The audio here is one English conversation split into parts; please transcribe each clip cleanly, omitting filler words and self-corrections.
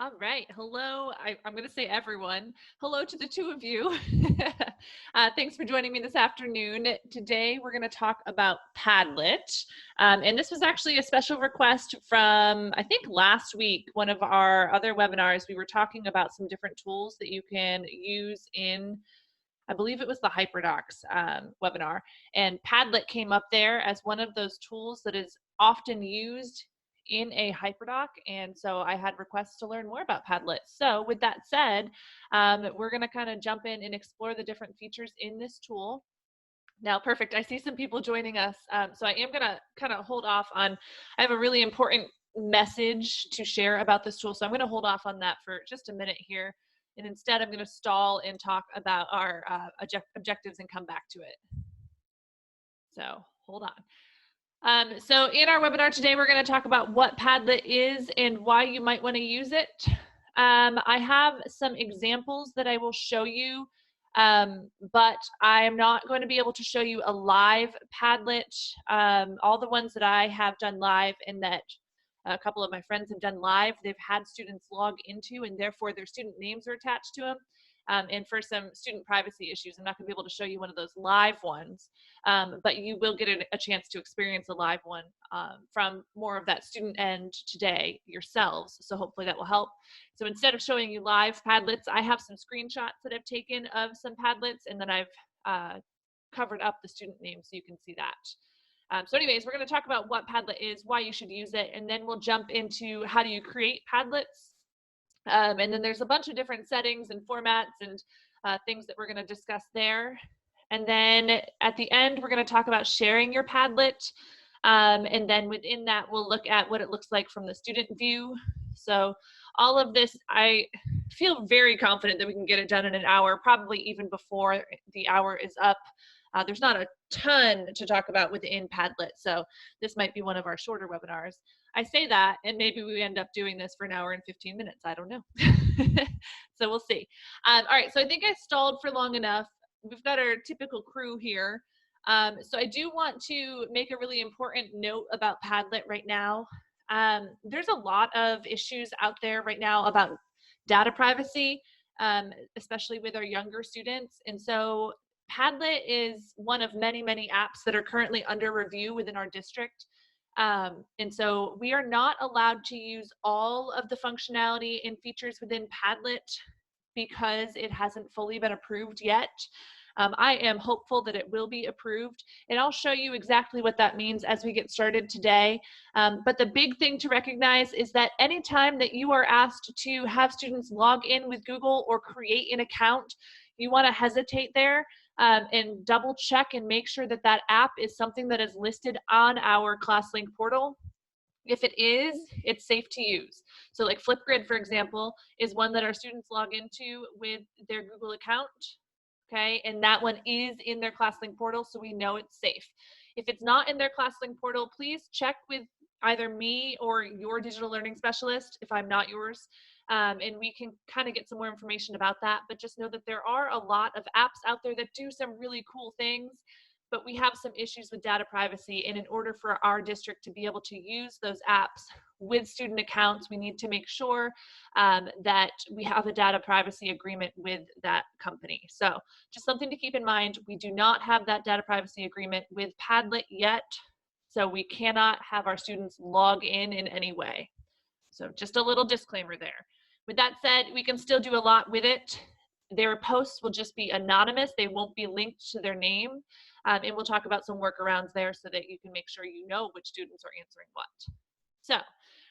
All right. Hello. I'm going to say everyone. Hello to the two of you. Thanks for joining me this afternoon. Today, we're going to talk about Padlet. And this was actually a special request from, I think, last week, one of our other webinars. We were talking about some different tools that you can use in, I believe it was the HyperDocs webinar. And Padlet came up there as one of those tools that is often used in a HyperDoc, and so I had requests to learn more about Padlet. So with that said, we're going to kind of jump in and explore the different features in this tool. Now, perfect. I see some people joining us, so I am going to kind of hold off on, I have a really important message to share about this tool, so I'm going to hold off on that for just a minute here, and instead I'm going to stall and talk about our objectives and come back to it. So hold on. So in our webinar today, we're going to talk about what Padlet is and why you might want to use it. I have some examples that I will show you, but I am not going to be able to show you a live Padlet. All the ones that I have done live and that a couple of my friends have done live, they've had students log into, and therefore their student names are attached to them. And for some student privacy issues, I'm not going to be able to show you one of those live ones, but you will get a chance to experience a live one from more of that student end today yourselves. So hopefully that will help. So instead of showing you live Padlets, I have some screenshots that I've taken of some Padlets, and then I've covered up the student name so you can see that. So anyways, we're going to talk about what Padlet is, why you should use it, and then we'll jump into how do you create Padlets. And then there's a bunch of different settings and formats and things that we're going to discuss there. And then at the end, we're going to talk about sharing your Padlet. And then within that, we'll look at what it looks like from the student view. So all of this, I feel very confident that we can get it done in an hour, probably even before the hour is up. There's not a ton to talk about within Padlet, so this might be one of our shorter webinars. I say that, and maybe we end up doing this for an hour and 15 minutes. I don't know. So we'll see. All right, so I think I stalled for long enough. We've got our typical crew here. So I do want to make a really important note about Padlet right now. There's a lot of issues out there right now about data privacy, especially with our younger students. And so Padlet is one of many, many apps that are currently under review within our district. And so we are not allowed to use all of the functionality and features within Padlet because it hasn't fully been approved yet. I am hopeful that it will be approved, and I'll show you exactly what that means as we get started today. But the big thing to recognize is that anytime that you are asked to have students log in with Google or create an account, you want to hesitate there and double check and make sure that that app is something that is listed on our ClassLink portal. If it is, it's safe to use. So like Flipgrid, for example, is one that our students log into with their Google account, okay? And that one is in their ClassLink portal, so we know it's safe. If it's not in their ClassLink portal, please check with either me or your digital learning specialist, if I'm not yours, and we can kind of get some more information about that. But just know that there are a lot of apps out there that do some really cool things, but we have some issues with data privacy. And in order for our district to be able to use those apps with student accounts, we need to make sure that we have a data privacy agreement with that company. So just something to keep in mind, we do not have that data privacy agreement with Padlet yet, so we cannot have our students log in any way. So just a little disclaimer there. With that said, we can still do a lot with it. Their posts will just be anonymous. They won't be linked to their name. And we'll talk about some workarounds there so that you can make sure you know which students are answering what. So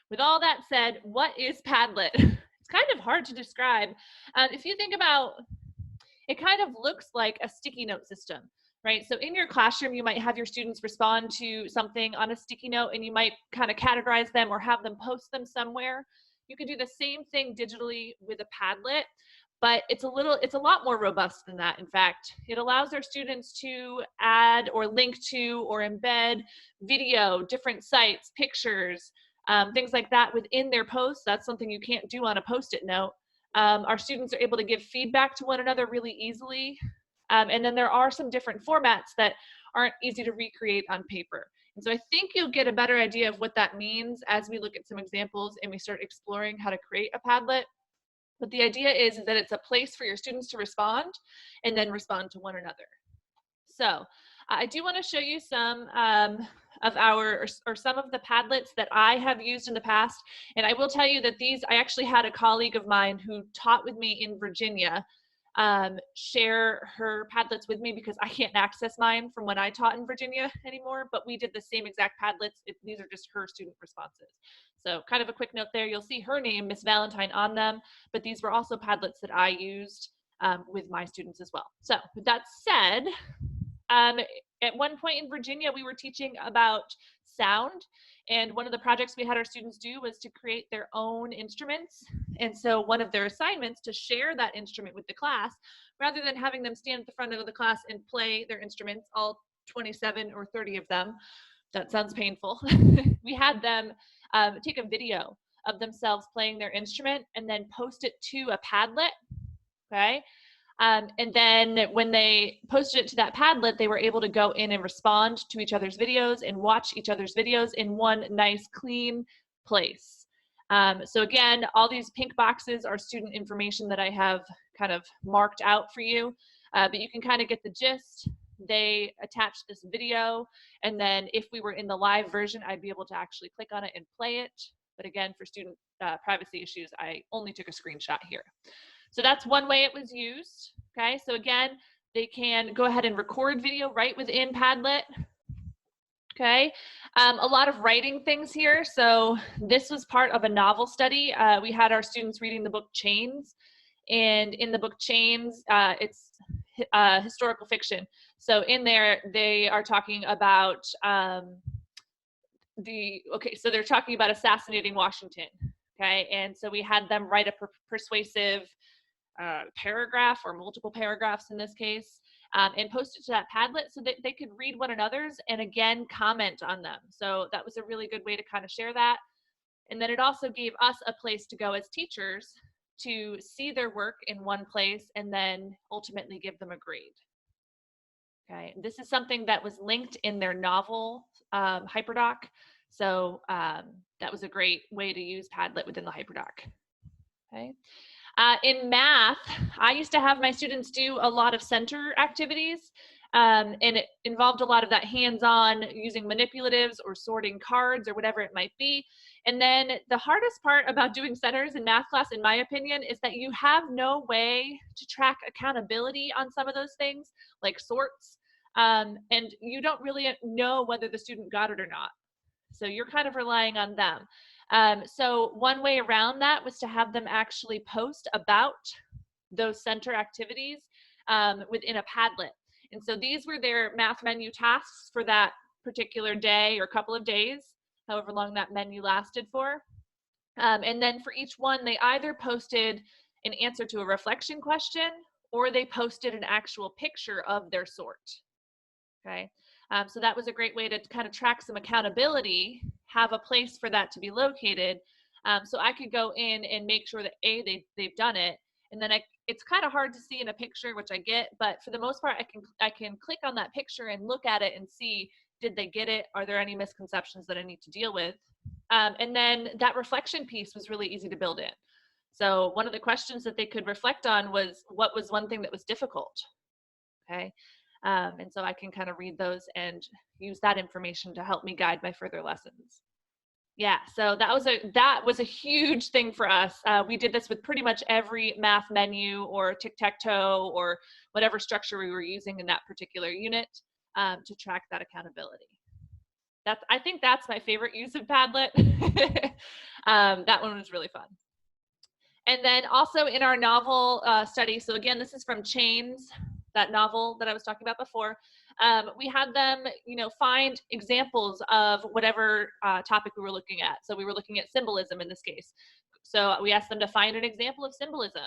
with all that said, what is Padlet? It's kind of hard to describe. If you think about, it kind of looks like a sticky note system, right? So in your classroom, you might have your students respond to something on a sticky note, and you might kind of categorize them or have them post them somewhere. You could do the same thing digitally with a Padlet, but it's a lot more robust than that. In fact, it allows our students to add or link to or embed video, different sites, pictures, things like that within their posts. That's something you can't do on a Post-it note. Our students are able to give feedback to one another really easily. And then there are some different formats that aren't easy to recreate on paper. And so I think you'll get a better idea of what that means as we look at some examples and we start exploring how to create a Padlet. But the idea is that it's a place for your students to respond and then respond to one another. So I do want to show you some of our, or some of the Padlets that I have used in the past. And I will tell you that these, I actually had a colleague of mine who taught with me in Virginia share her Padlets with me because I can't access mine from when I taught in Virginia anymore, but we did the same exact Padlets. These are just her student responses. So kind of a quick note there, you'll see her name, Miss Valentine, on them, but these were also Padlets that I used with my students as well. So with that said, at one point in Virginia, we were teaching about sound, and one of the projects we had our students do was to create their own instruments. And so one of their assignments to share that instrument with the class, rather than having them stand at the front of the class and play their instruments, all 27 or 30 of them, that sounds painful. We had them take a video of themselves playing their instrument and then post it to a Padlet, okay? And then when they posted it to that Padlet, they were able to go in and respond to each other's videos and watch each other's videos in one nice, clean place. So again, all these pink boxes are student information that I have kind of marked out for you, but you can kind of get the gist. They attached this video, and then if we were in the live version, I'd be able to actually click on it and play it. But again, for student privacy issues, I only took a screenshot here. So that's one way it was used, okay? So again, they can go ahead and record video right within Padlet, okay? A lot of writing things here. So this was part of a novel study. We had our students reading the book Chains, and in the book Chains, it's historical fiction. So in there, they are talking about so they're talking about assassinating Washington, okay? And so we had them write a persuasive paragraph, or multiple paragraphs in this case, and post it to that Padlet so that they could read one another's and again comment on them. So that was a really good way to kind of share that. And then it also gave us a place to go as teachers to see their work in one place and then ultimately give them a grade. Okay, this is something that was linked in their novel hyperdoc. So that was a great way to use Padlet within the hyperdoc. Okay. In math, I used to have my students do a lot of center activities, and it involved a lot of that hands-on using manipulatives or sorting cards or whatever it might be. And then the hardest part about doing centers in math class, in my opinion, is that you have no way to track accountability on some of those things, like sorts, and you don't really know whether the student got it or not. So you're kind of relying on them. So one way around that was to have them actually post about those center activities within a Padlet. And so these were their math menu tasks for that particular day or couple of days, however long that menu lasted for. And then for each one, they either posted an answer to a reflection question or they posted an actual picture of their sort. Okay. So that was a great way to kind of track some accountability, have a place for that to be located. So I could go in and make sure that they've done it. And then it's kind of hard to see in a picture, which I get, but for the most part, I can click on that picture and look at it and see, did they get it? Are there any misconceptions that I need to deal with? And then that reflection piece was really easy to build in. So one of the questions that they could reflect on was, what was one thing that was difficult? Okay. And so I can kind of read those and use that information to help me guide my further lessons. Yeah, so that was a huge thing for us. We did this with pretty much every math menu or tic-tac-toe or whatever structure we were using in that particular unit to track that accountability. I think that's my favorite use of Padlet. That one was really fun. And then also in our novel study, so again, this is from Chains, that novel that I was talking about before. We had them, find examples of whatever topic we were looking at. So we were looking at symbolism in this case. So we asked them to find an example of symbolism,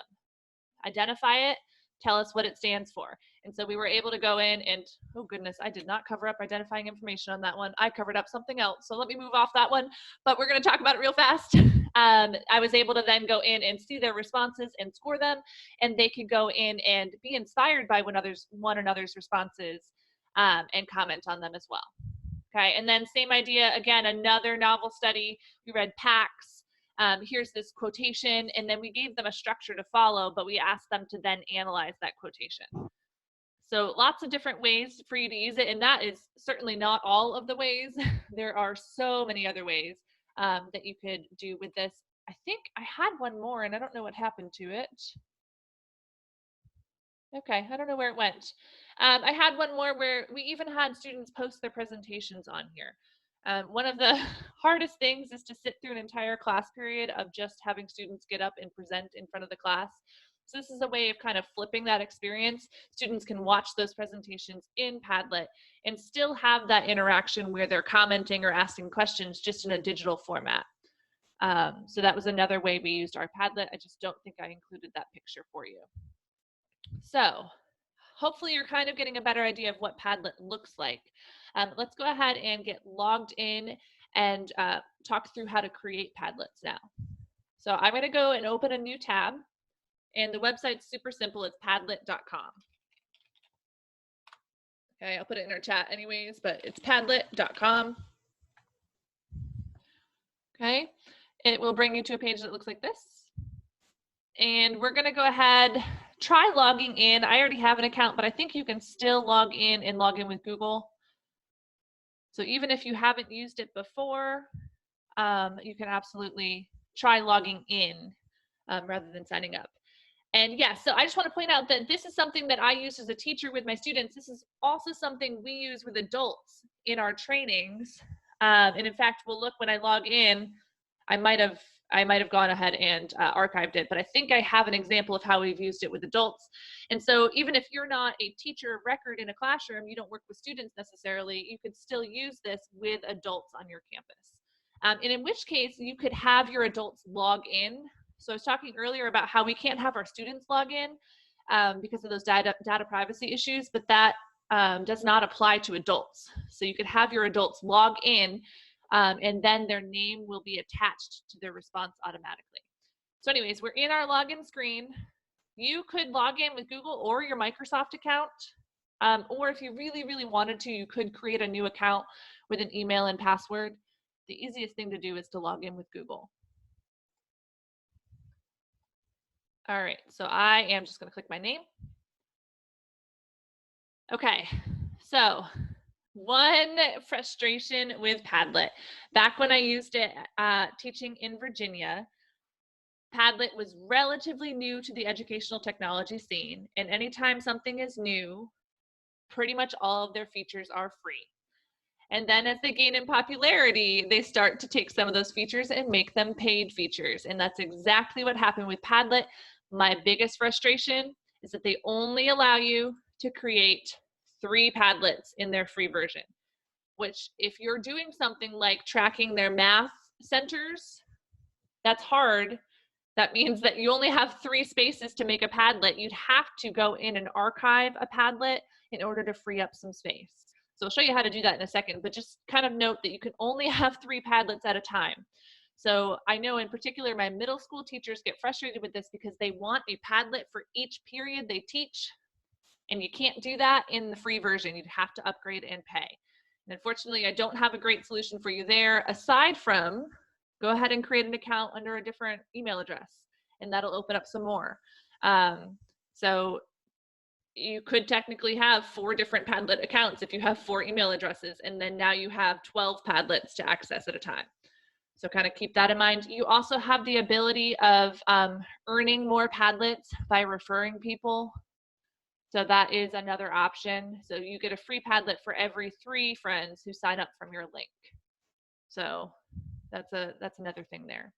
identify it, tell us what it stands for. And so we were able to go in and, oh goodness, I did not cover up identifying information on that one. I covered up something else. So let me move off that one, but we're going to talk about it real fast. I was able to then go in and see their responses and score them, and they could go in and be inspired by one another's responses and comment on them as well. Okay, and then same idea, again, another novel study. We read Pax. Here's this quotation, and then we gave them a structure to follow, but we asked them to then analyze that quotation. So lots of different ways for you to use it, and that is certainly not all of the ways. There are so many other ways that you could do with this. I think I had one more, and I don't know what happened to it. Okay, I don't know where it went. I had one more where we even had students post their presentations on here. One of the hardest things is to sit through an entire class period of just having students get up and present in front of the class. So this is a way of kind of flipping that experience. Students can watch those presentations in Padlet and still have that interaction where they're commenting or asking questions just in a digital format. So that was another way we used our Padlet. I just don't think I included that picture for you. So hopefully you're kind of getting a better idea of what Padlet looks like. Let's go ahead and get logged in and talk through how to create Padlets now. So I'm going to go and open a new tab, and the website's super simple. It's padlet.com. Okay, I'll put it in our chat anyways, but it's padlet.com. Okay, it will bring you to a page that looks like this. And we're going to go ahead, try logging in. I already have an account, but I think you can still log in and log in with Google. So even if you haven't used it before, you can absolutely try logging in rather than signing up. And yes, so I just want to point out that this is something that I use as a teacher with my students. This is also something we use with adults in our trainings. And in fact, we'll look when I log in, I might have gone ahead and archived it, but I think I have an example of how we've used it with adults. And so even if you're not a teacher of record in a classroom, you don't work with students necessarily, you could still use this with adults on your campus. And in which case you could have your adults log in. So I was talking earlier about how we can't have our students log in because of those data privacy issues, but that does not apply to adults. So you could have your adults log in and then their name will be attached to their response automatically. So anyways, we're in our login screen. You could log in with Google or your Microsoft account, or if you really, really wanted to, you could create a new account with an email and password. The easiest thing to do is to log in with Google. All right, so I am just going to click my name. Okay, so one frustration with Padlet. Back when I used it teaching in Virginia, Padlet was relatively new to the educational technology scene, and anytime something is new, pretty much all of their features are free. And then as they gain in popularity, they start to take some of those features and make them paid features. And that's exactly what happened with Padlet. My biggest frustration is that they only allow you to create 3 Padlets in their free version, which if you're doing something like tracking their math centers, that's hard. That means that you only have 3 spaces to make a Padlet. You'd have to go in and archive a Padlet in order to free up some space. So I'll show you how to do that in a second, but just kind of note that you can only have 3 Padlets at a time. So I know in particular my middle school teachers get frustrated with this because they want a Padlet for each period they teach, and you can't do that in the free version. You'd have to upgrade and pay. And unfortunately, I don't have a great solution for you there, aside from go ahead and create an account under a different email address, and that'll open up some more. So you could technically have 4 different Padlet accounts if you have 4 email addresses, and then now you have 12 Padlets to access at a time. So kind of keep that in mind. You also have the ability of earning more Padlets by referring people. So that is another option. So you get a free Padlet for every 3 friends who sign up from your link. So that's another thing there.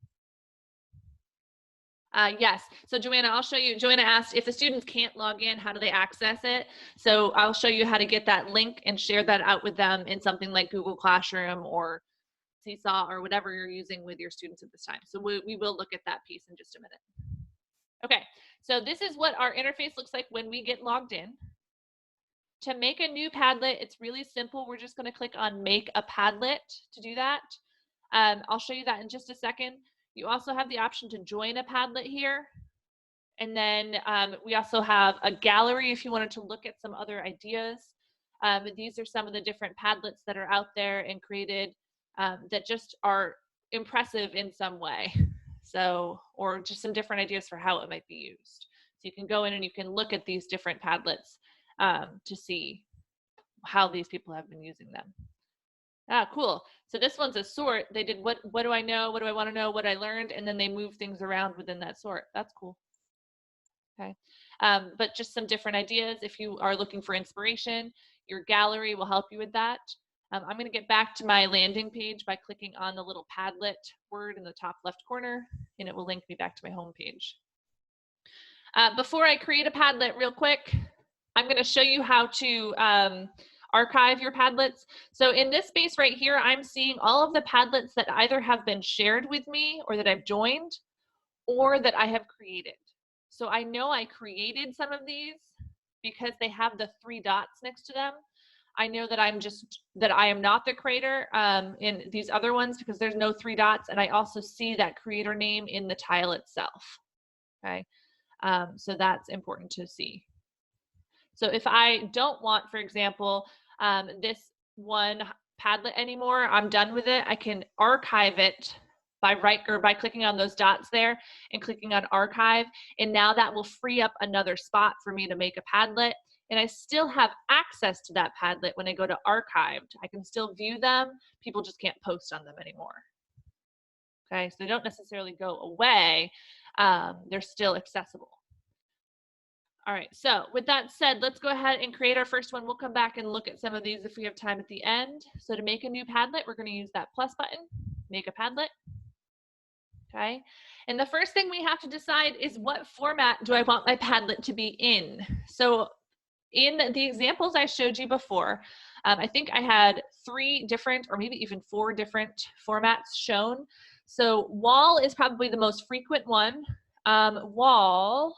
Yes, so Joanna, I'll show you. Joanna asked if the students can't log in, how do they access it? So I'll show you how to get that link and share that out with them in something like Google Classroom or Seesaw or whatever you're using with your students at this time. So we will look at that piece in just a minute. Okay, so this is what our interface looks like when we get logged in. To make a new Padlet, it's really simple. We're just going to click on Make a Padlet to do that. I'll show you that in just a second. You also have the option to join a Padlet here. And then we also have a gallery if you wanted to look at some other ideas. These are some of the different Padlets that are out there and created that just are impressive in some way. So, or just some different ideas for how it might be used. So you can go in and you can look at these different Padlets to see how these people have been using them. Ah, cool. So this one's a sort. They did what do I know? What do I want to know? What I learned? And then they move things around within that sort. That's cool. Okay. But just some different ideas. If you are looking for inspiration, your gallery will help you with that. I'm going to get back to my landing page by clicking on the little Padlet word in the top left corner, and it will link me back to my home page. Before I create a Padlet real quick, I'm going to show you how to archive your Padlets. So in this space right here, I'm seeing all of the Padlets that either have been shared with me or that I've joined or that I have created. So I know I created some of these because they have the 3 dots next to them. I know that I am not the creator in these other ones because there's no 3 dots, and I also see that creator name in the tile itself. Okay, so that's important to see. So if I don't want, for example, this one Padlet anymore, I'm done with it, I can archive it by clicking on those dots there and clicking on archive, and now that will free up another spot for me to make a Padlet, and I still have access to that Padlet when I go to archived. I can still view them, people just can't post on them anymore. Okay, so they don't necessarily go away, they're still accessible. All right, so with that said, let's go ahead and create our first one. We'll come back and look at some of these if we have time at the end. So to make a new Padlet, we're going to use that plus button, make a Padlet. Okay, and the first thing we have to decide is what format do I want my Padlet to be in. So in the examples I showed you before, I think I had 3 different or maybe even 4 different formats shown. So wall is probably the most frequent one. Wall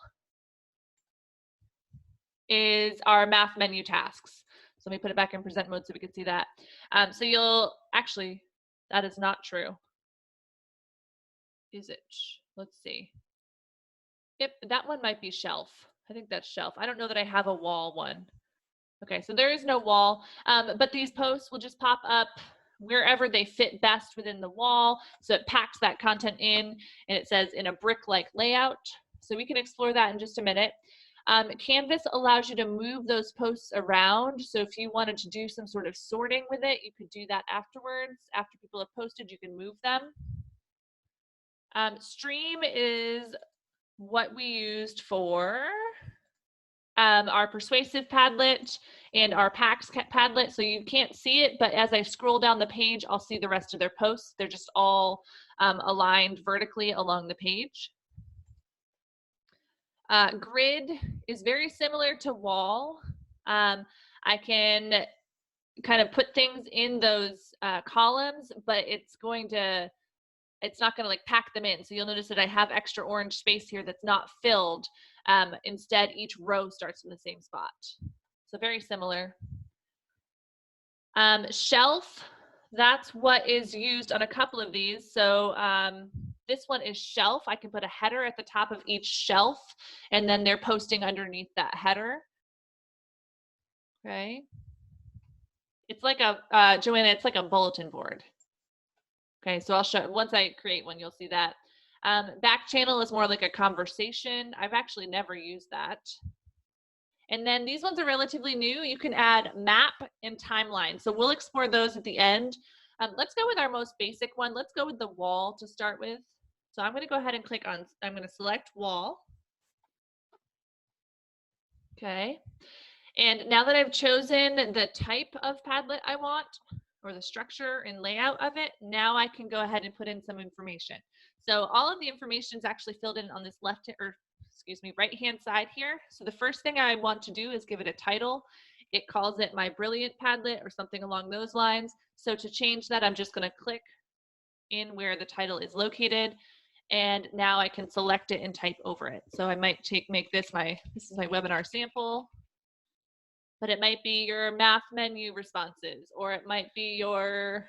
is our math menu tasks. So let me put it back in present mode so we can see that. So you'll actually, that is not true. Is it? Let's see. Yep, that one might be shelf. I think that's shelf. I don't know that I have a wall one. Okay, so there is no wall, but these posts will just pop up wherever they fit best within the wall. So it packs that content in, and it says in a brick-like layout. So we can explore that in just a minute. Canvas allows you to move those posts around. So if you wanted to do some sort of sorting with it, you could do that afterwards. After people have posted, you can move them. Stream is what we used for our persuasive Padlet and our packs Padlet. So you can't see it, but as I scroll down the page, I'll see the rest of their posts. They're just all aligned vertically along the page. Grid is very similar to wall. I can kind of put things in those columns, but it's not going to like pack them in. So you'll notice that I have extra orange space here that's not filled. Instead, each row starts from the same spot. So very similar. Shelf, that's what is used on a couple of these. So this one is shelf. I can put a header at the top of each shelf, and then they're posting underneath that header. Okay. It's like a, Joanna, it's like a bulletin board. Okay, so I'll show, once I create one, you'll see that. Back channel is more like a conversation. I've actually never used that. And then these ones are relatively new. You can add map and timeline. So we'll explore those at the end. Let's go with our most basic one. Let's go with the wall to start with. So I'm going to go ahead and click on, I'm going to select wall. Okay. And now that I've chosen the type of Padlet I want, or the structure and layout of it, now I can go ahead and put in some information. So all of the information is actually filled in on this right-hand side here. So the first thing I want to do is give it a title. It calls it my brilliant Padlet or something along those lines. So to change that, I'm just going to click in where the title is located, and now I can select it and type over it. So I might make this this is my webinar sample, but it might be your math menu responses, or it might be your,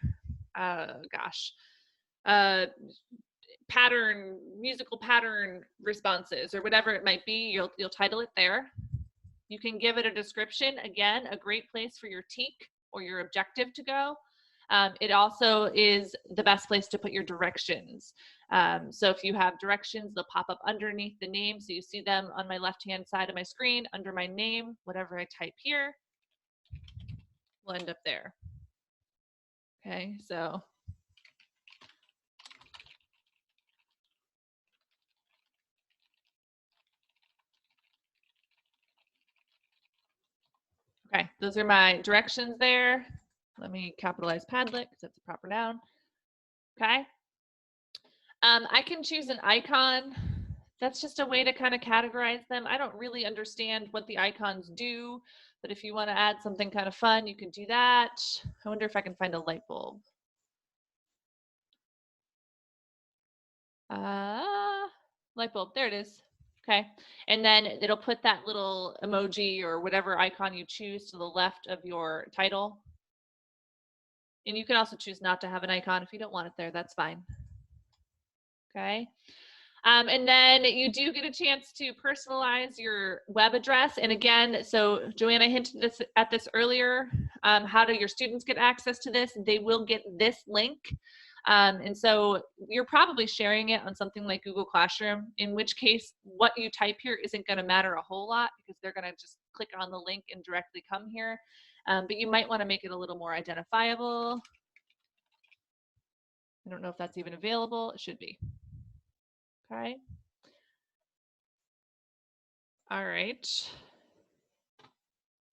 musical pattern responses, or whatever it might be. You'll title it there. You can give it a description. Again, a great place for your TEK or your objective to go. It also is the best place to put your directions. So if you have directions, they'll pop up underneath the name. So you see them on my left-hand side of my screen under my name. Whatever I type here will end up there. Okay, so okay, those are my directions there. Let me capitalize Padlet because that's a proper noun. Okay. I can choose an icon. That's just a way to kind of categorize them. I don't really understand what the icons do, but if you want to add something kind of fun, you can do that. I wonder if I can find a light bulb. Light bulb, there it is. Okay, and then it'll put that little emoji or whatever icon you choose to the left of your title. And you can also choose not to have an icon if you don't want it there, that's fine. Okay. And then you do get a chance to personalize your web address. And again, so Joanna hinted at this earlier. How do your students get access to this? They will get this link. And so you're probably sharing it on something like Google Classroom, in which case what you type here isn't going to matter a whole lot because they're going to just click on the link and directly come here. But you might want to make it a little more identifiable. I don't know if that's even available. It should be. Okay. All right.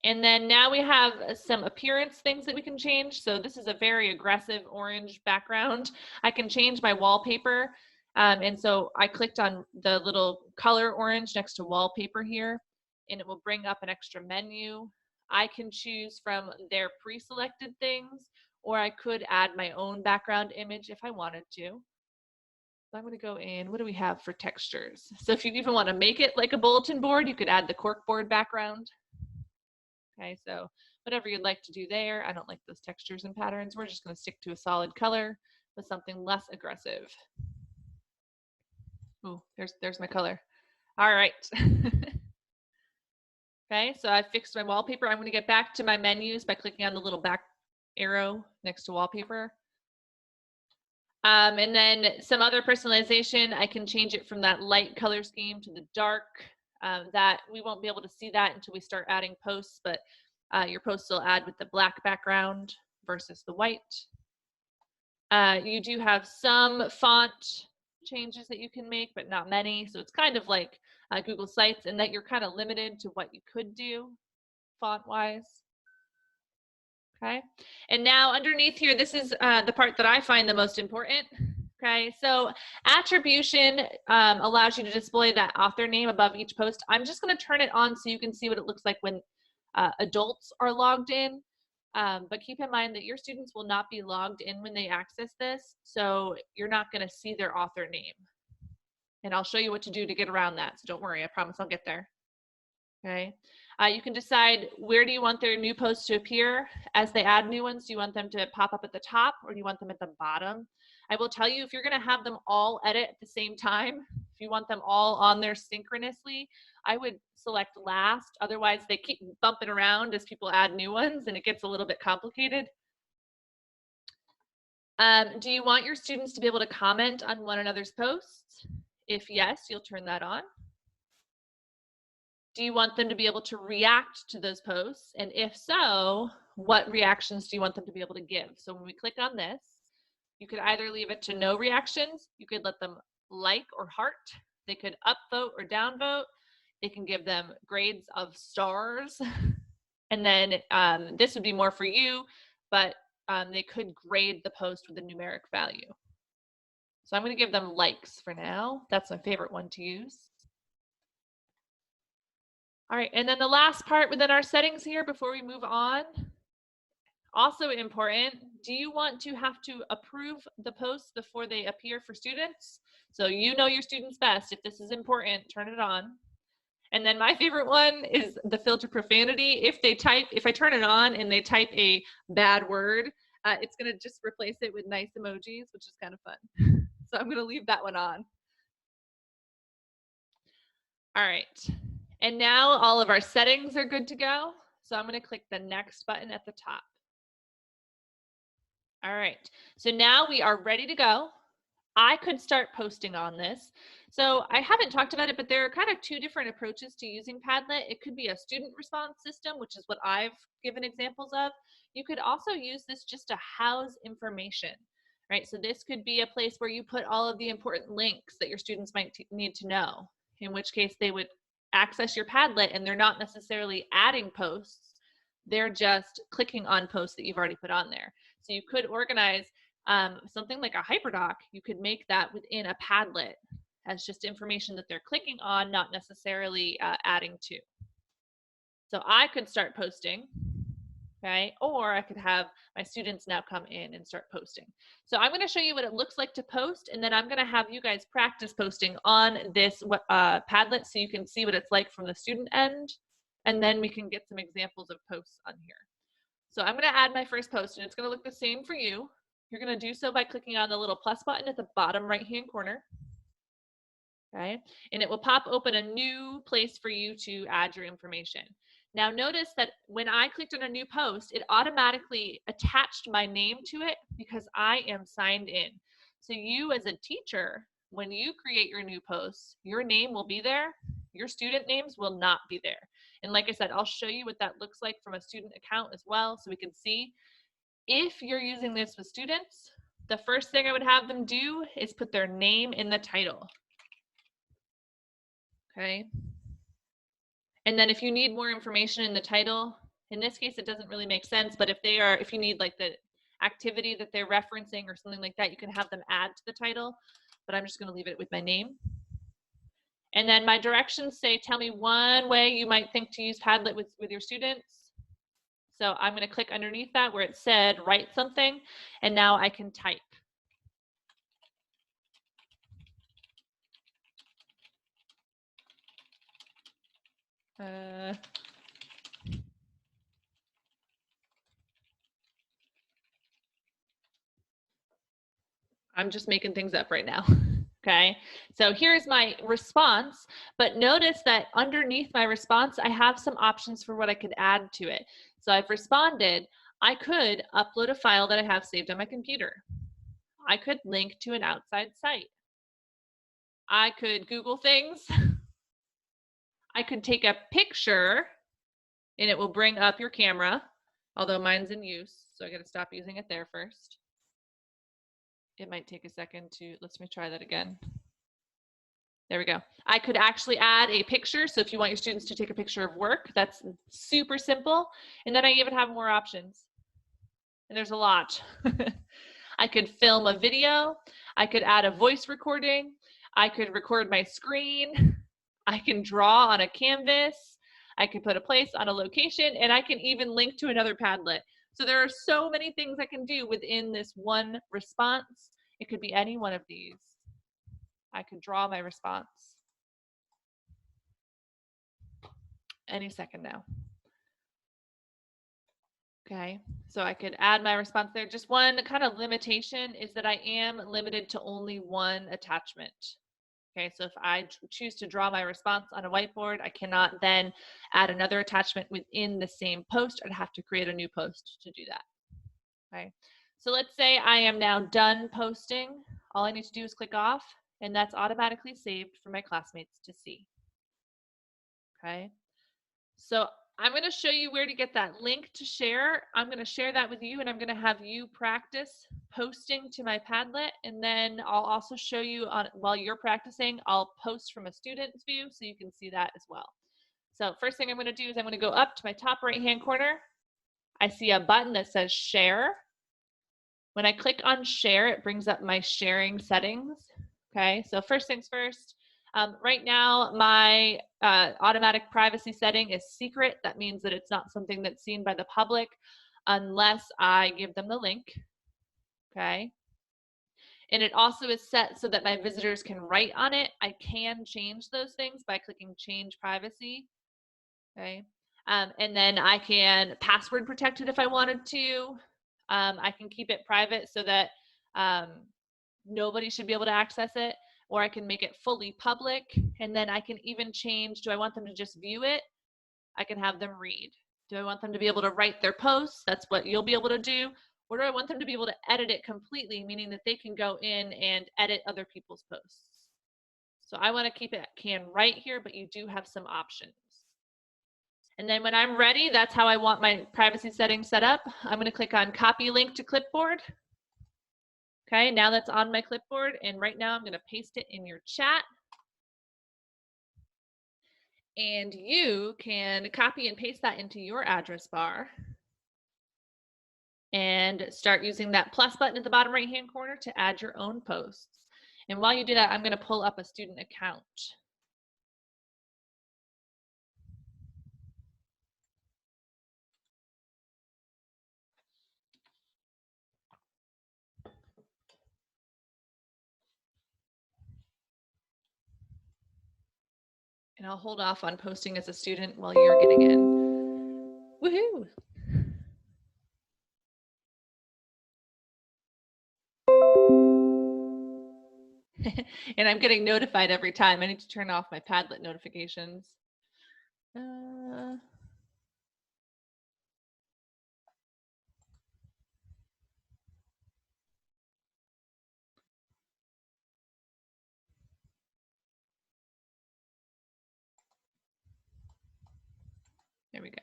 And then now we have some appearance things that we can change. So this is a very aggressive orange background. I can change my wallpaper. And so I clicked on the little color orange next to wallpaper here, and it will bring up an extra menu. I can choose from their pre-selected things, or I could add my own background image if I wanted to. So I'm going to go in, what do we have for textures? So if you even want to make it like a bulletin board, you could add the corkboard background. Okay, so whatever you'd like to do there. I don't like those textures and patterns. We're just going to stick to a solid color with something less aggressive. Ooh, there's my color. All right. Okay, so I fixed my wallpaper. I'm going to get back to my menus by clicking on the little back arrow next to wallpaper. And then some other personalization, I can change it from that light color scheme to the dark. That we won't be able to see that until we start adding posts, but your posts will add with the black background versus the white. You do have some font changes that you can make, but not many. So it's kind of like Google Sites in that you're kind of limited to what you could do font-wise. Okay, and now underneath here, this is the part that I find the most important. Okay, so attribution allows you to display that author name above each post. I'm just going to turn it on so you can see what it looks like when adults are logged in. But keep in mind that your students will not be logged in when they access this, so you're not going to see their author name. And I'll show you what to do to get around that, so don't worry, I promise I'll get there. Okay. You can decide where do you want their new posts to appear as they add new ones. Do you want them to pop up at the top or do you want them at the bottom? I will tell you, if you're going to have them all edit at the same time, if you want them all on there synchronously, I would select last. Otherwise, they keep bumping around as people add new ones and it gets a little bit complicated. Do you want your students to be able to comment on one another's posts? If yes, you'll turn that on. Do you want them to be able to react to those posts? And if so, what reactions do you want them to be able to give? So when we click on this, you could either leave it to no reactions, you could let them like or heart, they could upvote or downvote, they can give them grades of stars, and then this would be more for you, but they could grade the post with a numeric value. So I'm going to give them likes for now. That's my favorite one to use. All right, and then the last part within our settings here before we move on, also important, do you want to have to approve the posts before they appear for students? So you know your students best. If this is important, turn it on. And then my favorite one is the filter profanity. If I turn it on and they type a bad word, it's gonna just replace it with nice emojis, which is kind of fun. So I'm gonna leave that one on. All right. And now all of our settings are good to go. So I'm going to click the next button at the top. All right, so now we are ready to go. I could start posting on this. So I haven't talked about it, but there are kind of two different approaches to using Padlet. It could be a student response system, which is what I've given examples of. You could also use this just to house information, right? So this could be a place where you put all of the important links that your students might need to know, in which case they would access your Padlet and they're not necessarily adding posts. They're just clicking on posts that you've already put on there. So you could organize something like a hyperdoc. You could make that within a Padlet as just information that they're clicking on, not necessarily adding to. So I could start posting, okay? Or I could have my students now come in and start posting. So I'm going to show you what it looks like to post, and then I'm going to have you guys practice posting on this Padlet so you can see what it's like from the student end, and then we can get some examples of posts on here. So I'm going to add my first post, and it's going to look the same for you. You're going to do so by clicking on the little plus button at the bottom right-hand corner. Okay, and it will pop open a new place for you to add your information. Now notice that when I clicked on a new post, it automatically attached my name to it because I am signed in. So you as a teacher, when you create your new posts, your name will be there. Your student names will not be there. And like I said, I'll show you what that looks like from a student account as well, so we can see. If you're using this with students, the first thing I would have them do is put their name in the title. Okay. And then if you need more information in the title, in this case, it doesn't really make sense, but if you need like the activity that they're referencing or something like that, you can have them add to the title, but I'm just going to leave it with my name. And then my directions say, tell me one way you might think to use Padlet with your students. So I'm going to click underneath that where it said write something, and now I can type. I'm just making things up right now. Okay, so here's my response, but notice that underneath my response, I have some options for what I could add to it. So I've responded. I could upload a file that I have saved on my computer. I could link to an outside site. I could Google things. I could take a picture and it will bring up your camera, although mine's in use, so I gotta stop using it there first. It might take a second to, let me try that again. There we go. I could actually add a picture. So if you want your students to take a picture of work, that's super simple. And then I even have more options. And there's a lot. I could film a video. I could add a voice recording. I could record my screen. I can draw on a canvas. I could put a place on a location, and I can even link to another Padlet. So there are so many things I can do within this one response. It could be any one of these. I could draw my response any second now. Okay, so I could add my response there. Just one kind of limitation is that I am limited to only one attachment. Okay, so if I choose to draw my response on a whiteboard, I cannot then add another attachment within the same post. I'd have to create a new post to do that. Okay, so let's say I am now done posting. All I need to do is click off, and that's automatically saved for my classmates to see. Okay, so I'm going to show you where to get that link to share. I'm going to share that with you, and I'm going to have you practice posting to my Padlet, and then I'll also show you while you're practicing, I'll post from a student's view so you can see that as well. So first thing I'm going to do is I'm going to go up to my top right-hand corner. I see a button that says share. When I click on share, it brings up my sharing settings. Okay, so first things first. Right now, my automatic privacy setting is secret. That means that it's not something that's seen by the public unless I give them the link. Okay. And it also is set so that my visitors can write on it. I can change those things by clicking change privacy. Okay. And then I can password protect it if I wanted to. I can keep it private so that nobody should be able to access it. or I can make it fully public, and then I can even change, do I want them to just view it? I can have them read. Do I want them to be able to write their posts? That's what you'll be able to do. Or do I want them to be able to edit it completely, meaning that they can go in and edit other people's posts? So I want to keep it can write here, but you do have some options. And then when I'm ready, that's how I want my privacy settings set up. I'm going to click on copy link to clipboard. Okay, now that's on my clipboard, and right now I'm going to paste it in your chat. And you can copy and paste that into your address bar and start using that plus button at the bottom right hand corner to add your own posts. And while you do that, I'm going to pull up a student account. And I'll hold off on posting as a student while you're getting in. Woohoo! And I'm getting notified every time. I need to turn off my Padlet notifications. There we go.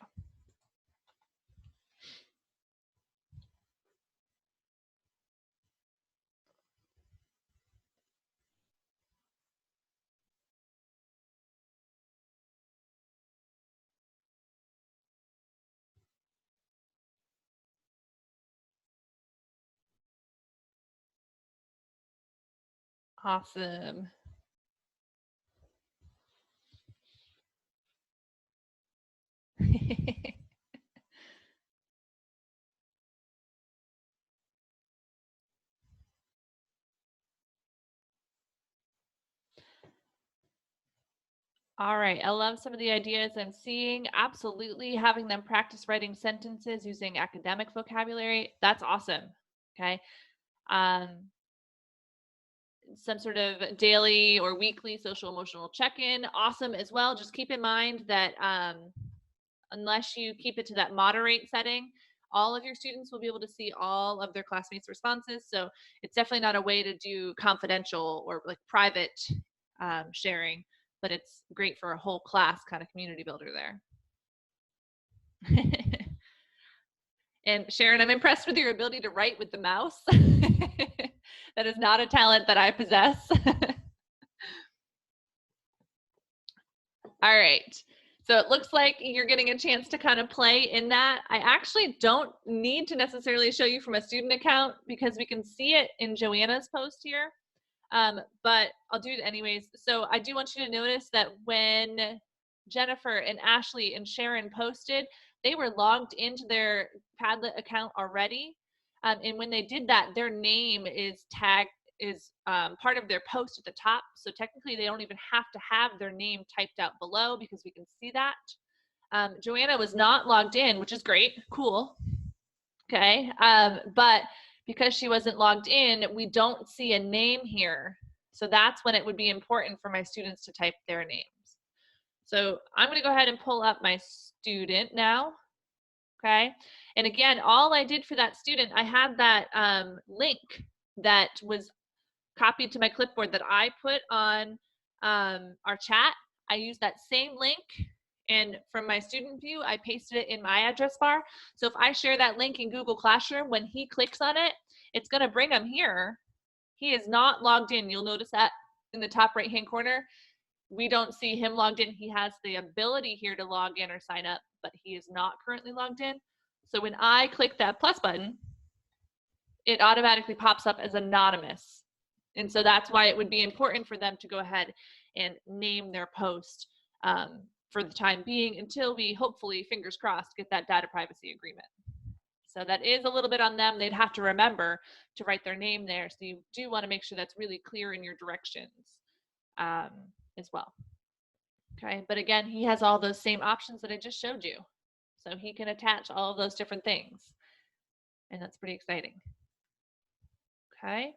Awesome. All right, I love some of the ideas I'm seeing. Absolutely, having them practice writing sentences using academic vocabulary, that's awesome. Okay. Some sort of daily or weekly social emotional check-in, awesome as well. Just keep in mind that unless you keep it to that moderate setting, all of your students will be able to see all of their classmates' responses. So it's definitely not a way to do confidential or like private sharing, but it's great for a whole class kind of community builder there. And Sharon, I'm impressed with your ability to write with the mouse. That is not a talent that I possess. All right. So it looks like you're getting a chance to kind of play in that. I actually don't need to necessarily show you from a student account because we can see it in Joanna's post here. But I'll do it anyways. So I do want you to notice that when Jennifer and Ashley and Sharon posted, they were logged into their Padlet account already. And when they did that, their name is tagged, is part of their post at the top. So technically they don't even have to have their name typed out below because we can see that. Joanna was not logged in, which is great, cool. Okay, but because she wasn't logged in, we don't see a name here. So that's when it would be important for my students to type their names. So I'm gonna go ahead and pull up my student now. Okay, and again, all I did for that student, I had that link that was copied to my clipboard that I put on our chat. I used that same link, and from my student view, I pasted it in my address bar. So if I share that link in Google Classroom, when he clicks on it, it's gonna bring him here. He is not logged in. You'll notice that in the top right-hand corner. We don't see him logged in. He has the ability here to log in or sign up, but he is not currently logged in. So when I click that plus button, it automatically pops up as anonymous. And so that's why it would be important for them to go ahead and name their post for the time being until we hopefully, fingers crossed, get that data privacy agreement. So that is a little bit on them. They'd have to remember to write their name there. So you do want to make sure that's really clear in your directions as well. Okay, but again, he has all those same options that I just showed you. So he can attach all of those different things. And that's pretty exciting. Okay.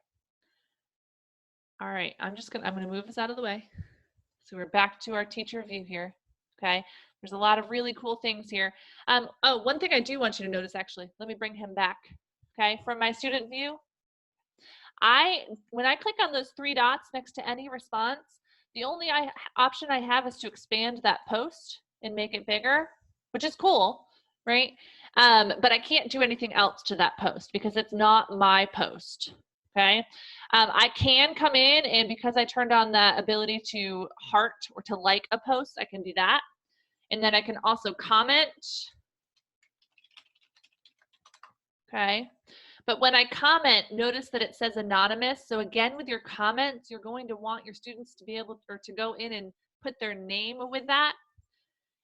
All right, I'm gonna move this out of the way. So we're back to our teacher view here. Okay, there's a lot of really cool things here. Oh, one thing I do want you to notice, actually, let me bring him back. Okay, from my student view, when I click on those three dots next to any response, the only option I have is to expand that post and make it bigger, which is cool, right? But I can't do anything else to that post because it's not my post. Okay, I can come in, and because I turned on that ability to heart or to like a post, I can do that. And then I can also comment. Okay, but when I comment, notice that it says anonymous. So again, with your comments, you're going to want your students to be able to go in and put their name with that.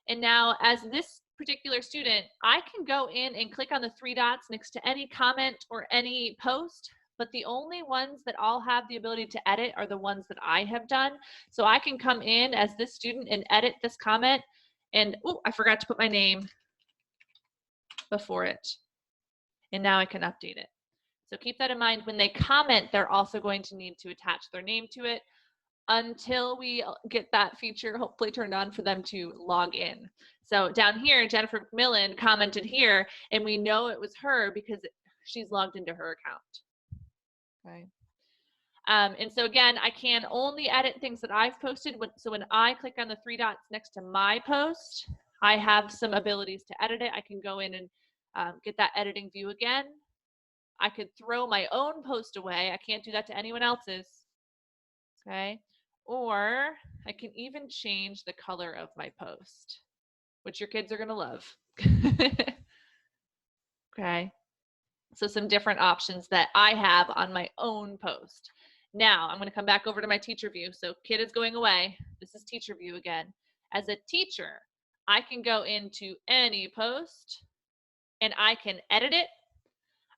And now as this particular student, I can go in and click on the three dots next to any comment or any post, but the only ones that I'll have the ability to edit are the ones that I have done. So I can come in as this student and edit this comment, and oh, I forgot to put my name before it. And now I can update it. So keep that in mind. When they comment, they're also going to need to attach their name to it until we get that feature hopefully turned on for them to log in. So down here, Jennifer McMillan commented here, and we know it was her because she's logged into her account. Okay. And so again, I can only edit things that I've posted. So when I click on the three dots next to my post, I have some abilities to edit it. I can go in and get that editing view again. I could throw my own post away. I can't do that to anyone else's. Okay. Or I can even change the color of my post, which your kids are going to love. Okay. So some different options that I have on my own post. Now I'm going to come back over to my teacher view. So kid is going away. This is teacher view again. As a teacher, I can go into any post and I can edit it.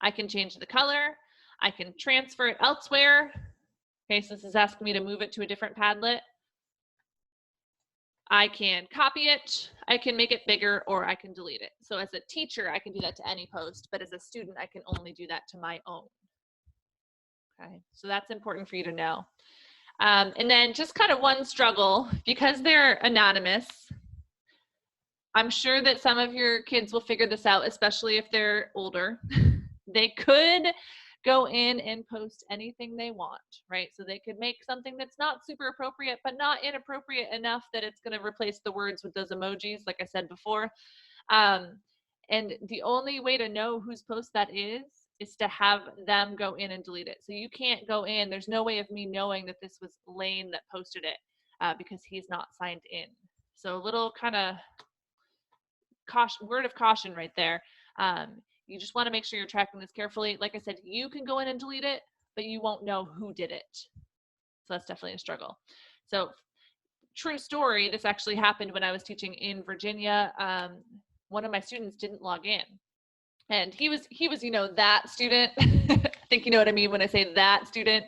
I can change the color. I can transfer it elsewhere. Okay, so this is asking me to move it to a different Padlet. I can copy it, I can make it bigger, or I can delete it. So as a teacher, I can do that to any post, but as a student, I can only do that to my own. Okay, so that's important for you to know. And then just kind of one struggle, because they're anonymous, I'm sure that some of your kids will figure this out, especially if they're older. They could go in and post anything they want, right? So they could make something that's not super appropriate, but not inappropriate enough that it's going to replace the words with those emojis, like I said before. And the only way to know whose post that is to have them go in and delete it. So you can't go in. There's no way of me knowing that this was Lane that posted it because he's not signed in. So a little kind of word of caution right there. You just want to make sure you're tracking this carefully. Like I said, you can go in and delete it, but you won't know who did it. So that's definitely a struggle. So true story, this actually happened when I was teaching in Virginia. One of my students didn't log in. And he was, that student. I think you know what I mean when I say that student.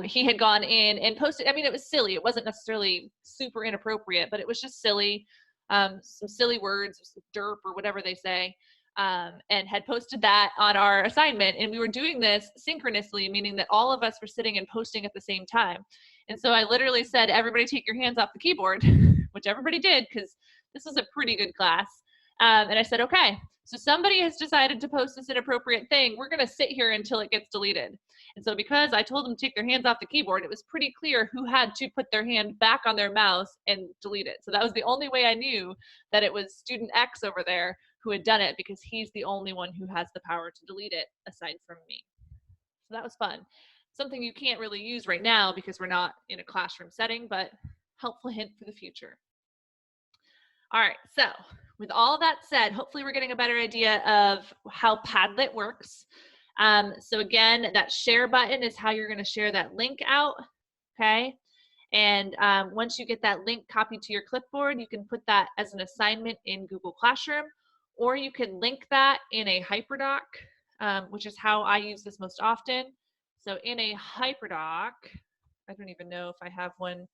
He had gone in and posted, I mean, it was silly. It wasn't necessarily super inappropriate, but it was just silly. Some silly words, some derp or whatever they say. And had posted that on our assignment. And we were doing this synchronously, meaning that all of us were sitting and posting at the same time. And so I literally said, everybody take your hands off the keyboard, which everybody did because this was a pretty good class. And I said, okay, so somebody has decided to post this inappropriate thing. We're going to sit here until it gets deleted. And so because I told them to take their hands off the keyboard, it was pretty clear who had to put their hand back on their mouse and delete it. So that was the only way I knew that it was student X over there who had done it, because he's the only one who has the power to delete it aside from me. So that was fun. Something you can't really use right now because we're not in a classroom setting, but helpful hint for the future. All right, so with all that said, hopefully we're getting a better idea of how Padlet works. So again, that share button is how you're going to share that link out, okay? And once you get that link copied to your clipboard, you can put that as an assignment in Google Classroom, or you can link that in a hyperdoc, which is how I use this most often. So in a hyperdoc, I don't even know if I have one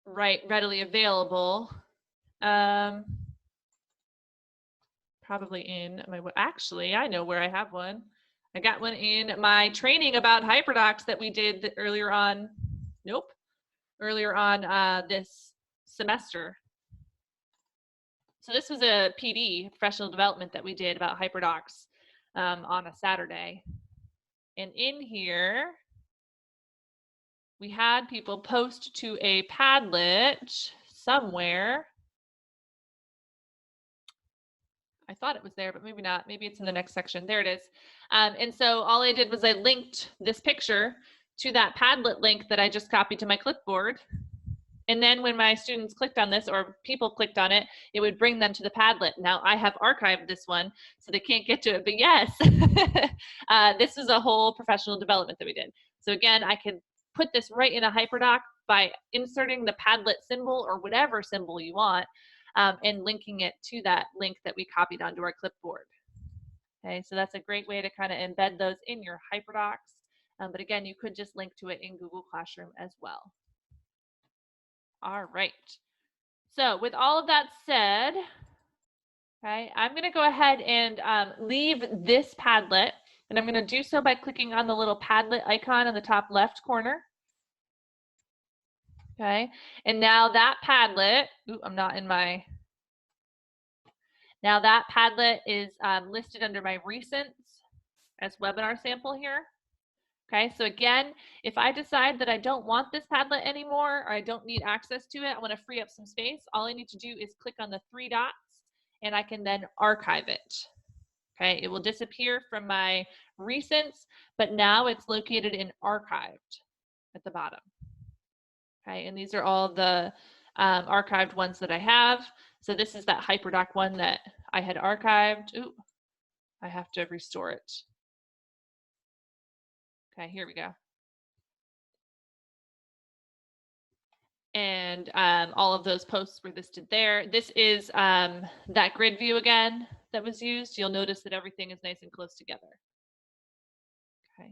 readily available. Probably in my, actually, I know where I have one. I got one in my training about hyperdocs that we did earlier on. Nope. Earlier on this semester. So this was a PD, professional development, that we did about hyperdocs on a Saturday. And in here, we had people post to a Padlet somewhere. I thought it was there, but maybe not. Maybe it's in the next section. There it is. And so all I did was I linked this picture to that Padlet link that I just copied to my clipboard. And then when my students clicked on this, or people clicked on it, it would bring them to the Padlet. Now I have archived this one, so they can't get to it. But yes, this is a whole professional development that we did. So again, I can put this right in a hyperdoc by inserting the Padlet symbol or whatever symbol you want, and linking it to that link that we copied onto our clipboard. Okay, so that's a great way to kind of embed those in your hyperdocs. But again, you could just link to it in Google Classroom as well. All right. So with all of that said, okay, I'm going to go ahead and leave this Padlet, and I'm going to do so by clicking on the little Padlet icon in the top left corner. Okay, and now that Padlet, ooh, I'm not in my, now that Padlet is listed under my recents as webinar sample here. Okay, so again, if I decide that I don't want this Padlet anymore, or I don't need access to it, I want to free up some space, all I need to do is click on the 3 dots, and I can then archive it. Okay, it will disappear from my recents, but now it's located in archived at the bottom. Okay, and these are all the archived ones that I have. So this is that hyperdoc one that I had archived. Ooh, I have to restore it. Okay, here we go. And all of those posts were listed there. This is that grid view again that was used. You'll notice that everything is nice and close together. Okay.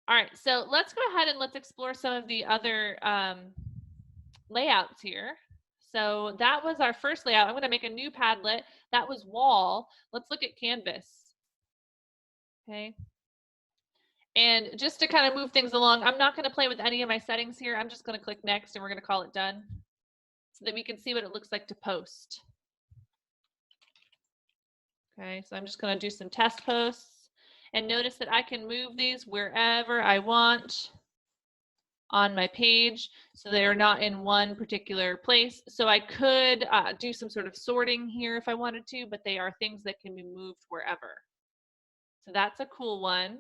All right, so let's go ahead and let's explore some of the other layouts here. So that was our first layout. I'm going to make a new Padlet. That was wall. Let's look at canvas. Okay. And just to kind of move things along, I'm not going to play with any of my settings here. I'm just going to click next and we're going to call it done so that we can see what it looks like to post. Okay, so I'm just going to do some test posts, and notice that I can move these wherever I want on my page, so they are not in one particular place. So I could do some sort of sorting here if I wanted to, but they are things that can be moved wherever. So that's a cool one.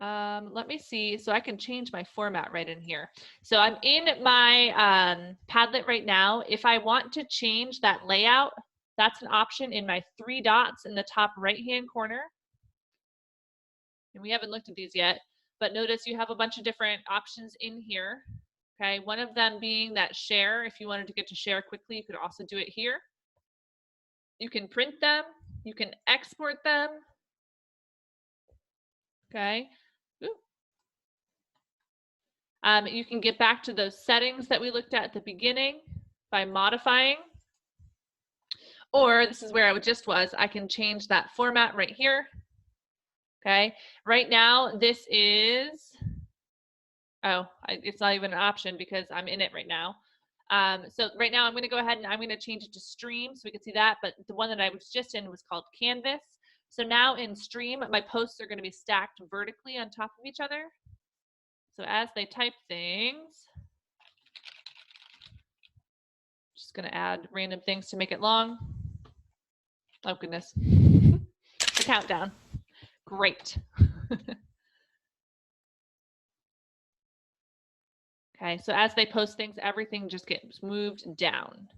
Let me see. So I can change my format right in here. So I'm in my Padlet right now. If I want to change that layout, that's an option in my 3 dots in the top right-hand corner. And we haven't looked at these yet, but notice you have a bunch of different options in here. Okay, one of them being that share. If you wanted to get to share quickly, you could also do it here. You can print them. You can export them. Okay. You can get back to those settings that we looked at the beginning by modifying. Or this is where I just was. I can change that format right here. Okay. Right now, this is, it's not even an option because I'm in it right now. So right now I'm going to go ahead and I'm going to change it to stream so we can see that. But the one that I was just in was called Canvas. So now in stream, my posts are going to be stacked vertically on top of each other. So as they type things, just going to add random things to make it long. Oh, goodness. The countdown. Great. Okay, so as they post things, everything just gets moved down.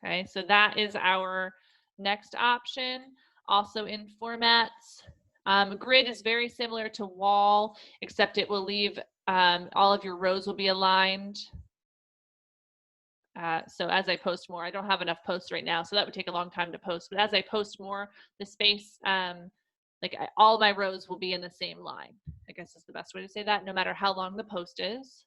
Okay, so that is our next option. Also in formats, grid is very similar to wall, except it will leave all of your rows will be aligned. So as I post more, I don't have enough posts right now, so that would take a long time to post. But as I post more, the space, all my rows will be in the same line. I guess is the best way to say that, no matter how long the post is.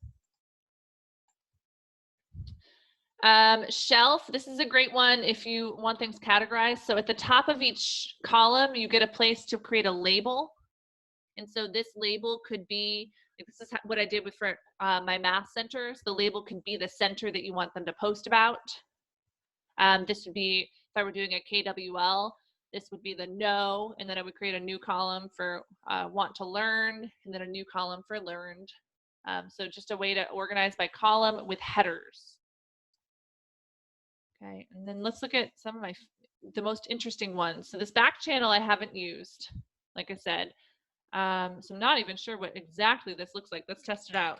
Shelf, this is a great one if you want things categorized. So at the top of each column, you get a place to create a label. And so this label could be, this is what I did with for my math centers. The label could be the center that you want them to post about. This would be, if I were doing a KWL, this would be the know, and then I would create a new column for want to learn, and then a new column for learned. So just a way to organize by column with headers. Okay, and then let's look at some of the most interesting ones. So this back channel I haven't used, like I said. So I'm not even sure what exactly this looks like. Let's test it out.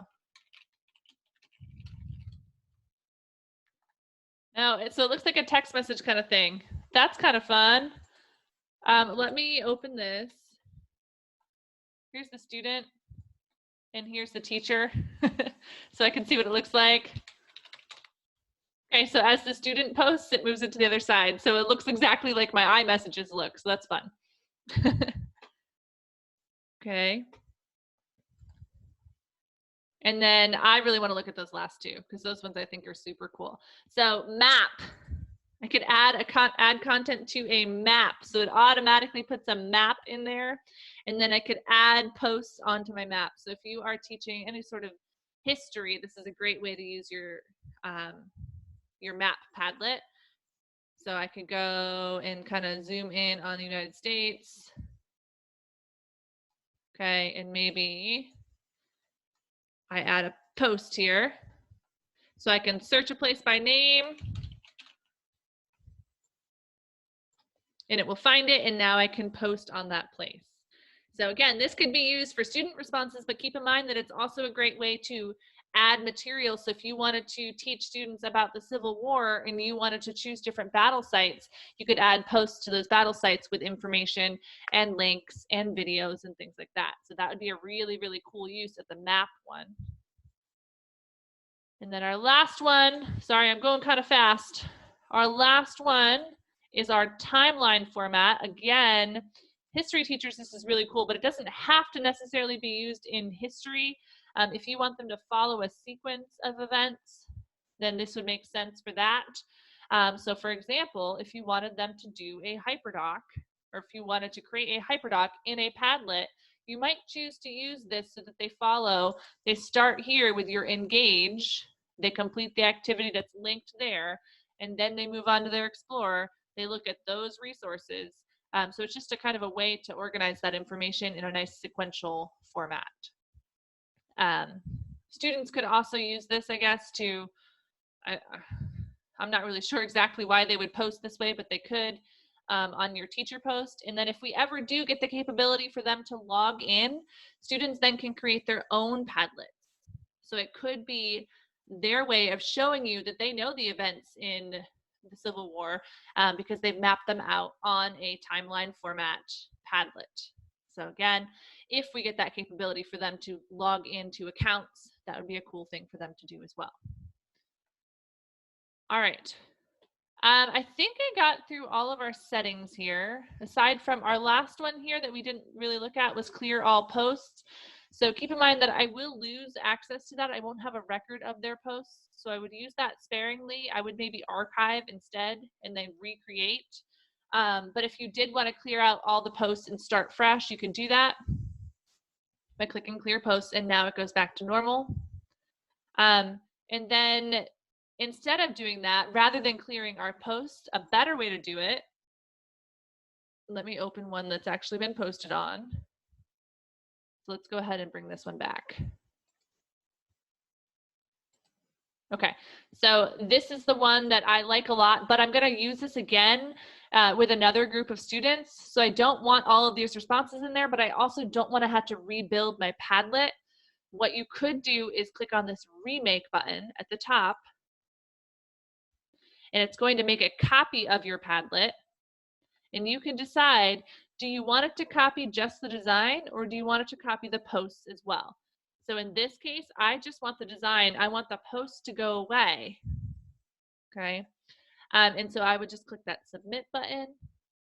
No, so it looks like a text message kind of thing. That's kind of fun. Let me open this. Here's the student, and here's the teacher, so I can see what it looks like. Okay, so as the student posts, it moves it to the other side. So it looks exactly like my iMessages look, so that's fun. Okay. And then I really want to look at those last two because those ones I think are super cool. So map. I could add content to a map. So it automatically puts a map in there. And then I could add posts onto my map. So if you are teaching any sort of history, this is a great way to use your map Padlet. So I could go and kind of zoom in on the United States. Okay, and maybe I add a post here. So I can search a place by name. And it will find it, and now I can post on that place. So again, this could be used for student responses, but keep in mind that it's also a great way to add material. So if you wanted to teach students about the Civil War and you wanted to choose different battle sites, you could add posts to those battle sites with information and links and videos and things like that. So that would be a really, really cool use of the map one. And then our last one, sorry, I'm going kind of fast. Our last one is our timeline format. Again, history teachers, this is really cool, but it doesn't have to necessarily be used in history. If you want them to follow a sequence of events, then this would make sense for that. So for example, if you wanted them to do a hyperdoc, or if you wanted to create a hyperdoc in a Padlet, you might choose to use this so that they start here with your engage, they complete the activity that's linked there, and then they move on to their explore, they look at those resources. So it's just a kind of a way to organize that information in a nice sequential format. Students could also use this, I guess, to, I'm not really sure exactly why they would post this way, but they could on your teacher post. And then if we ever do get the capability for them to log in, students then can create their own Padlets. So it could be their way of showing you that they know the events in the Civil War because they've mapped them out on a timeline format Padlet. So again, if we get that capability for them to log into accounts, that would be a cool thing for them to do as well. All right. I think I got through all of our settings here. Aside from our last one here that we didn't really look at was clear all posts. So keep in mind that I will lose access to that. I won't have a record of their posts. So I would use that sparingly. I would maybe archive instead and then recreate. But if you did want to clear out all the posts and start fresh, you can do that by clicking clear posts, and now it goes back to normal. And then instead of doing that, rather than clearing our posts, a better way to do it, let me open one that's actually been posted on. So let's go ahead and bring this one back. Okay, so this is the one that I like a lot, but I'm going to use this again with another group of students. So I don't want all of these responses in there, but I also don't want to have to rebuild my Padlet. What you could do is click on this remake button at the top, and it's going to make a copy of your Padlet. And you can decide, do you want it to copy just the design, or do you want it to copy the posts as well? So in this case, I just want the design. I want the post to go away. Okay. And so I would just click that submit button,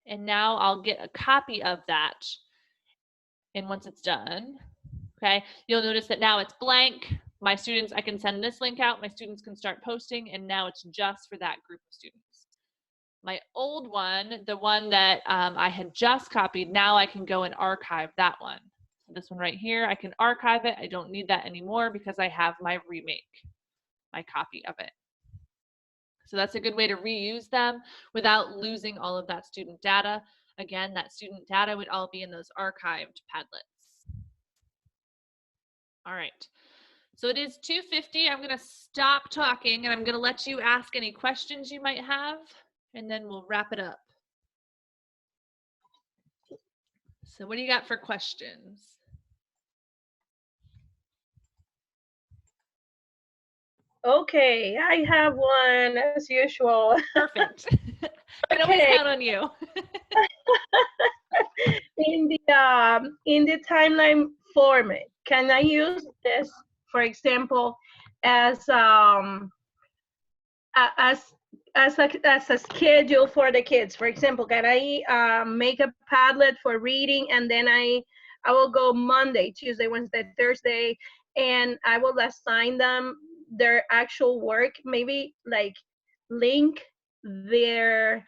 and now I'll get a copy of that. And once it's done, okay, you'll notice that now it's blank. my students, I can send this link out, my students can start posting, and now it's just for that group of students. My old one, the one that I had just copied, now I can go and archive that one. So this one right here, I can archive it. I don't need that anymore because I have my remake, my copy of it. So that's a good way to reuse them without losing all of that student data. Again, that student data would all be in those archived Padlets. All right. So it is 2:50. I'm going to stop talking and I'm going to let you ask any questions you might have, and then we'll wrap it up. So what do you got for questions? Okay, I have one as usual. Perfect. I can always count on you. In the timeline format, can I use this, for example, as a schedule for the kids? For example, can I make a Padlet for reading, and then I will go Monday, Tuesday, Wednesday, Thursday, and I will assign them their actual work, maybe like link their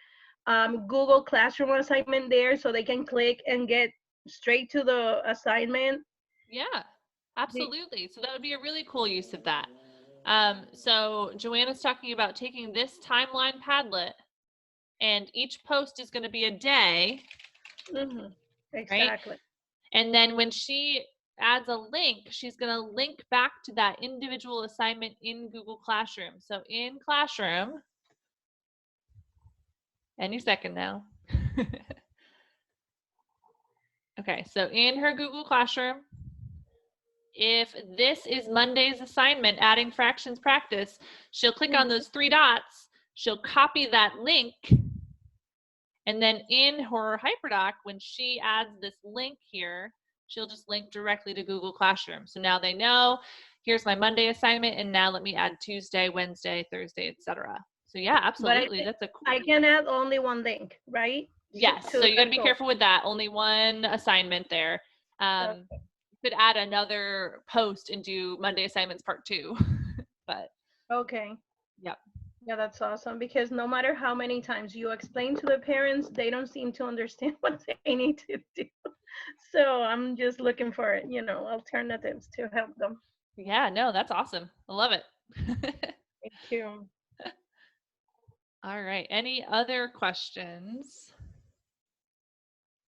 Google Classroom assignment there so they can click and get straight to the assignment? Yeah, absolutely. So that would be a really cool use of that. So Joanna's talking about taking this timeline Padlet, and each post is going to be a day. Exactly. Right? And then when she adds a link, she's going to link back to that individual assignment in Google Classroom. So in Classroom, any second now. Okay, so in her Google Classroom, if this is Monday's assignment, adding fractions practice, she'll click on those 3 dots, she'll copy that link, and then in her HyperDoc, when she adds this link here, she'll just link directly to Google Classroom. So now they know, here's my Monday assignment, and now let me add Tuesday, Wednesday, Thursday, etc. So yeah, absolutely, that's a cool. I can add only one link, right? Yes, so you got to be careful with that. Only one assignment there. Okay. You could add another post and do Monday assignments part 2, but. Okay. Yep. Yeah, that's awesome, because no matter how many times you explain to the parents, they don't seem to understand what they need to do. So I'm just looking for, alternatives to help them. Yeah, no, that's awesome. I love it. Thank you. All right. Any other questions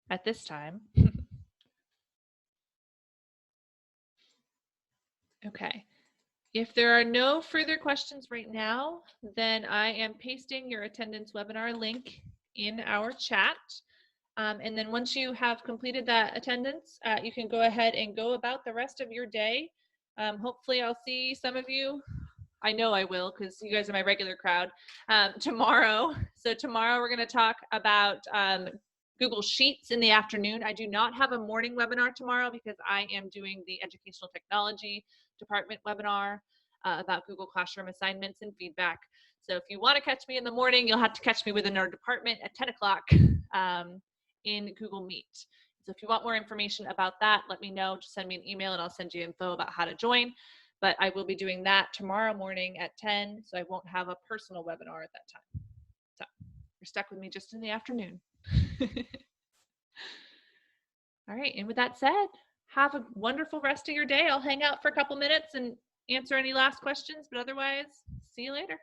at this time? Okay. If there are no further questions right now, then I am pasting your attendance webinar link in our chat. And then once you have completed that attendance, you can go ahead and go about the rest of your day. Hopefully I'll see some of you. I know I will, because you guys are my regular crowd, tomorrow. So tomorrow we're going to talk about Google Sheets in the afternoon. I do not have a morning webinar tomorrow because I am doing the Educational Technology Department webinar about Google Classroom assignments and feedback. So if you want to catch me in the morning, you'll have to catch me within our department at 10 o'clock in Google Meet. So if you want more information about that, let me know. Just send me an email and I'll send you info about how to join. But I will be doing that tomorrow morning at 10, so I won't have a personal webinar at that time. So you're stuck with me just in the afternoon. All right, and with that said, have a wonderful rest of your day. I'll hang out for a couple minutes and answer any last questions, but otherwise, see you later.